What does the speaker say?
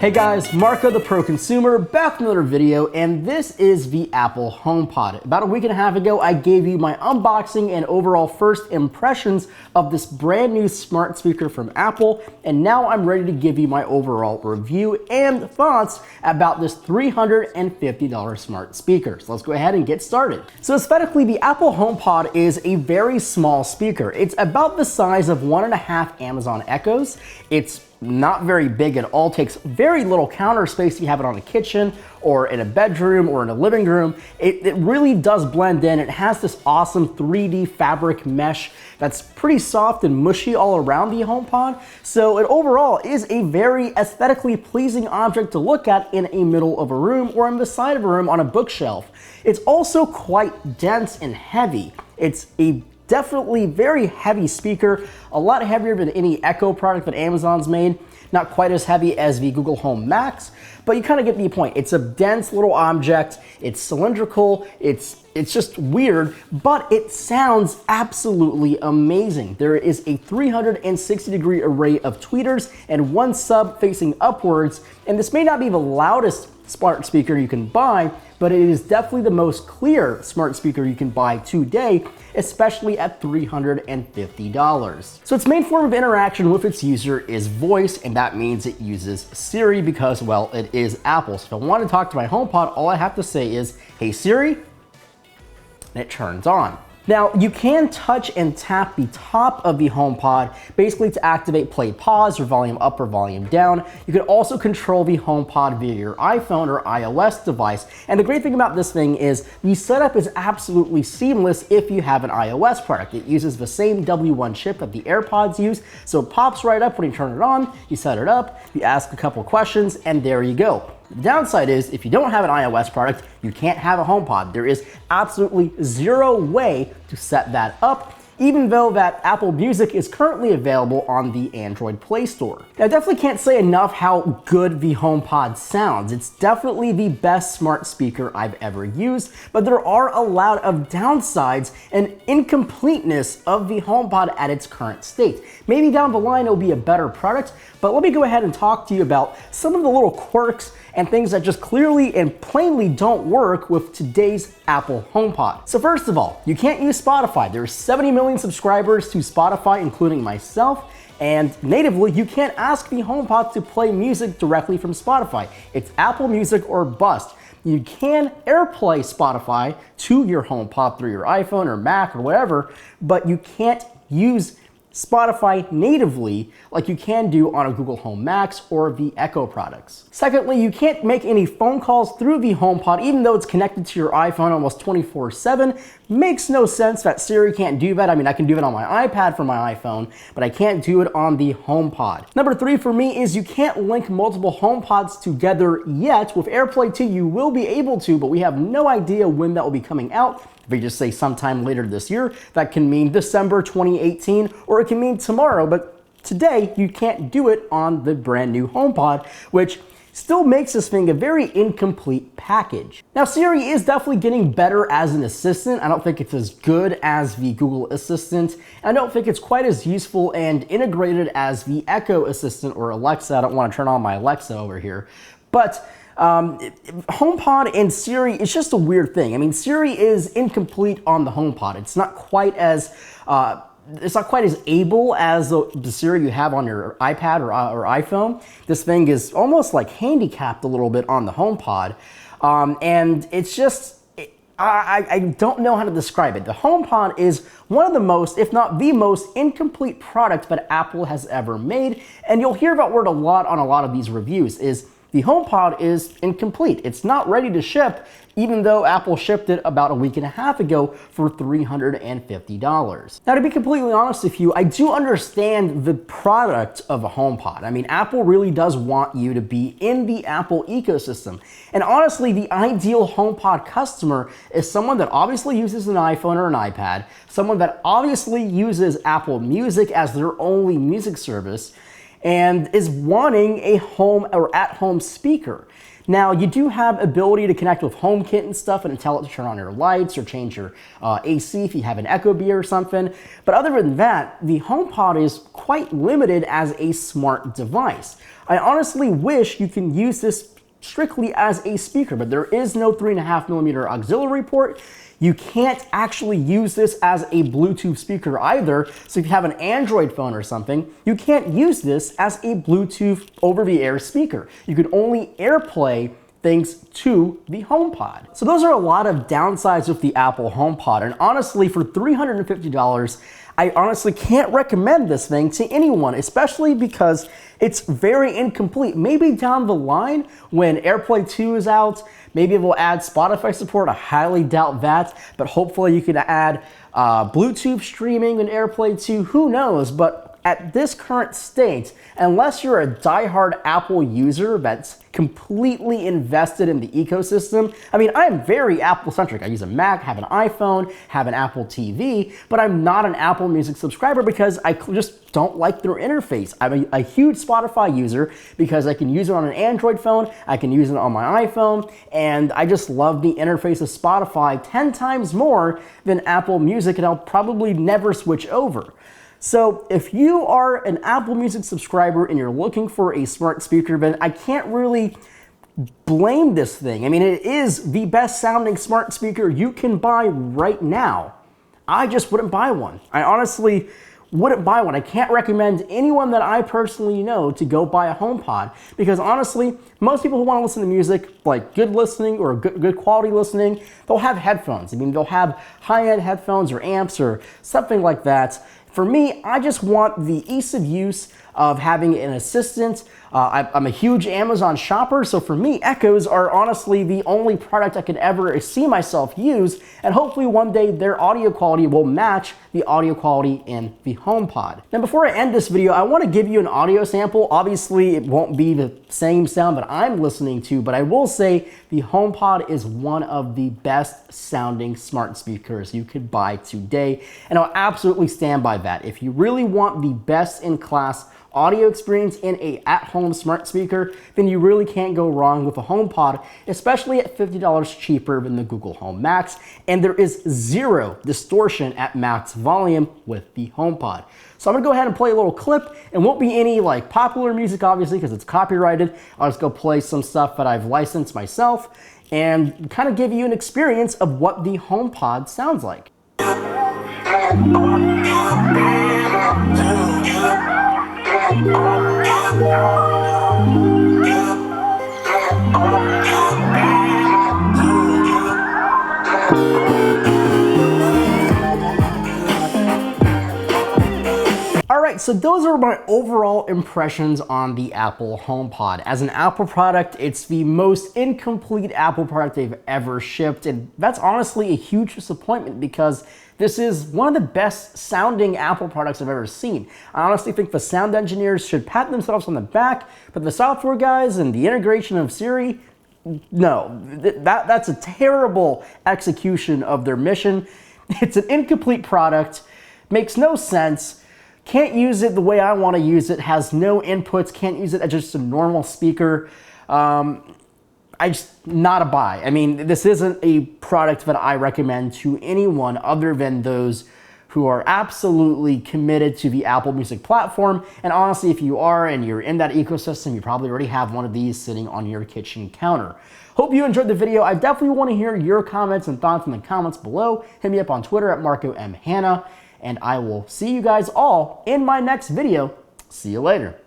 Hey guys, Marco the Pro Consumer back with another video, and this is the Apple HomePod. About a week and a half ago, I gave you my unboxing and overall first impressions of this brand new smart speaker from Apple, and now I'm ready to give you my overall review and thoughts about this $350 smart speaker. So let's go ahead and get started. So aesthetically, the Apple HomePod is a very small speaker. It's about the size of 1.5 Amazon Echoes. It's not very big at all, takes very little counter space if you have it on a kitchen or in a bedroom or in a living room. It really does blend in. It has this awesome 3D fabric mesh that's pretty soft and mushy all around the HomePod. So it overall is a very aesthetically pleasing object to look at in a middle of a room or in the side of a room on a bookshelf. It's also quite dense and heavy. It's a definitely very heavy speaker, a lot heavier than any Echo product that Amazon's made. Not quite as heavy as the Google Home Max, but you kind of get the point. It's a dense little object, it's cylindrical, it's just weird, but it sounds absolutely amazing. There is a 360-degree array of tweeters and one sub facing upwards, and this may not be the loudest smart speaker you can buy, but it is definitely the most clear smart speaker you can buy today, especially at $350. So its main form of interaction with its user is voice, and that means it uses Siri because, well, it is Apple. So if I want to talk to my HomePod, all I have to say is, "Hey Siri," and it turns on. Now, you can touch and tap the top of the HomePod, basically to activate play pause or volume up or volume down. You can also control the HomePod via your iPhone or iOS device. And the great thing about this thing is the setup is absolutely seamless if you have an iOS product. It uses the same W1 chip that the AirPods use, so it pops right up when you turn it on, you set it up, you ask a couple questions, and there you go. The downside is, if you don't have an iOS product, you can't have a HomePod. There is absolutely zero way to set that up, even though that Apple Music is currently available on the Android Play Store. Now, I definitely can't say enough how good the HomePod sounds. It's definitely the best smart speaker I've ever used, but there are a lot of downsides and incompleteness of the HomePod at its current state. Maybe down the line it'll be a better product, but let me go ahead and talk to you about some of the little quirks and things that just clearly and plainly don't work with today's Apple HomePod. So first of all, you can't use Spotify. There's 70 million subscribers to Spotify, including myself, and natively, you can't ask the HomePod to play music directly from Spotify. It's Apple Music or bust. You can AirPlay Spotify to your HomePod through your iPhone or Mac or whatever, but you can't use Spotify natively like you can do on a Google Home Max or the Echo products. Secondly, you can't make any phone calls through the HomePod even though it's connected to your iPhone almost 24/7. Makes no sense that Siri can't do that. I mean, I can do it on my iPad from my iPhone, but I can't do it on the HomePod. Number 3 for me is you can't link multiple HomePods together yet. With AirPlay 2, you will be able to, but we have no idea when that will be coming out. If we just say sometime later this year, that can mean December 2018, or it can mean tomorrow, but today you can't do it on the brand new HomePod, which still makes this thing a very incomplete package. Now, Siri is definitely getting better as an assistant. I don't think it's as good as the Google Assistant. I don't think it's quite as useful and integrated as the Echo Assistant or Alexa. I don't want to turn on my Alexa over here, but HomePod and Siri, it's just a weird thing. I mean, Siri is incomplete on the HomePod. It's not quite as able as the Siri you have on your iPad or iPhone. This thing is almost like handicapped a little bit on the HomePod, and it's just, I don't know how to describe it. The HomePod is one of the most, if not the most, incomplete product that Apple has ever made, and you'll hear that word a lot on a lot of these reviews, is the HomePod is incomplete. It's not ready to ship, even though Apple shipped it about a week and a half ago for $350. Now, to be completely honest with you, I do understand the product of a HomePod. I mean, Apple really does want you to be in the Apple ecosystem. And honestly, the ideal HomePod customer is someone that obviously uses an iPhone or an iPad, someone that obviously uses Apple Music as their only music service, and is wanting a home or at-home speaker. Now, you do have ability to connect with HomeKit and stuff and tell it to turn on your lights or change your AC if you have an Echo Bee or something. But other than that, the HomePod is quite limited as a smart device. I honestly wish you can use this strictly as a speaker, but there is no 3.5mm auxiliary port. You can't actually use this as a Bluetooth speaker either. So if you have an Android phone or something, you can't use this as a Bluetooth over-the-air speaker. You can only AirPlay things to the HomePod. So those are a lot of downsides with the Apple HomePod. And honestly, for $350, I honestly can't recommend this thing to anyone, especially because it's very incomplete. Maybe down the line when AirPlay 2 is out, maybe it will add Spotify support. I highly doubt that, but hopefully you could add Bluetooth streaming in AirPlay 2. Who knows? But at this current state, unless you're a diehard Apple user that's completely invested in the ecosystem, I mean, I'm very Apple-centric. I use a Mac, have an iPhone, have an Apple TV, but I'm not an Apple Music subscriber because I just don't like their interface. I'm a huge Spotify user because I can use it on an Android phone, I can use it on my iPhone, and I just love the interface of Spotify 10 times more than Apple Music, and I'll probably never switch over. So if you are an Apple Music subscriber and you're looking for a smart speaker, then I can't really blame this thing. I mean, it is the best sounding smart speaker you can buy right now. I just wouldn't buy one. I honestly wouldn't buy one. I can't recommend anyone that I personally know to go buy a HomePod because honestly, most people who want to listen to music, like good listening or good quality listening, they'll have headphones. I mean, they'll have high-end headphones or amps or something like that. For me, I just want the ease of use of having an assistant. I'm a huge Amazon shopper, so for me, Echoes are honestly the only product I could ever see myself use, and hopefully one day their audio quality will match the audio quality in the HomePod. Now before I end this video, I want to give you an audio sample. Obviously, it won't be the same sound that I'm listening to, but I will say the HomePod is one of the best sounding smart speakers you could buy today, and I'll absolutely stand by that. If you really want the best in class audio experience in a at-home smart speaker, then you really can't go wrong with a HomePod, especially at $50 cheaper than the Google Home Max, and there is zero distortion at max volume with the HomePod. So I'm gonna go ahead and play a little clip. It won't be any like popular music, obviously, because it's copyrighted. I'll just go play some stuff that I've licensed myself and kind of give you an experience of what the HomePod sounds like. Alright, so those are my overall impressions on the Apple HomePod. As an Apple product, it's the most incomplete Apple product they've ever shipped, and that's honestly a huge disappointment because this is one of the best sounding Apple products I've ever seen. I honestly think the sound engineers should pat themselves on the back, but the software guys and the integration of Siri, no, that's a terrible execution of their mission. It's an incomplete product, makes no sense. Can't use it the way I want to use it, has no inputs, can't use it as just a normal speaker. I just, not a buy. I mean, this isn't a product that I recommend to anyone other than those who are absolutely committed to the Apple Music platform. And honestly, if you are and you're in that ecosystem, you probably already have one of these sitting on your kitchen counter. Hope you enjoyed the video. I definitely want to hear your comments and thoughts in the comments below. Hit me up on Twitter at Marco M. Hanna. And I will see you guys all in my next video. See you later.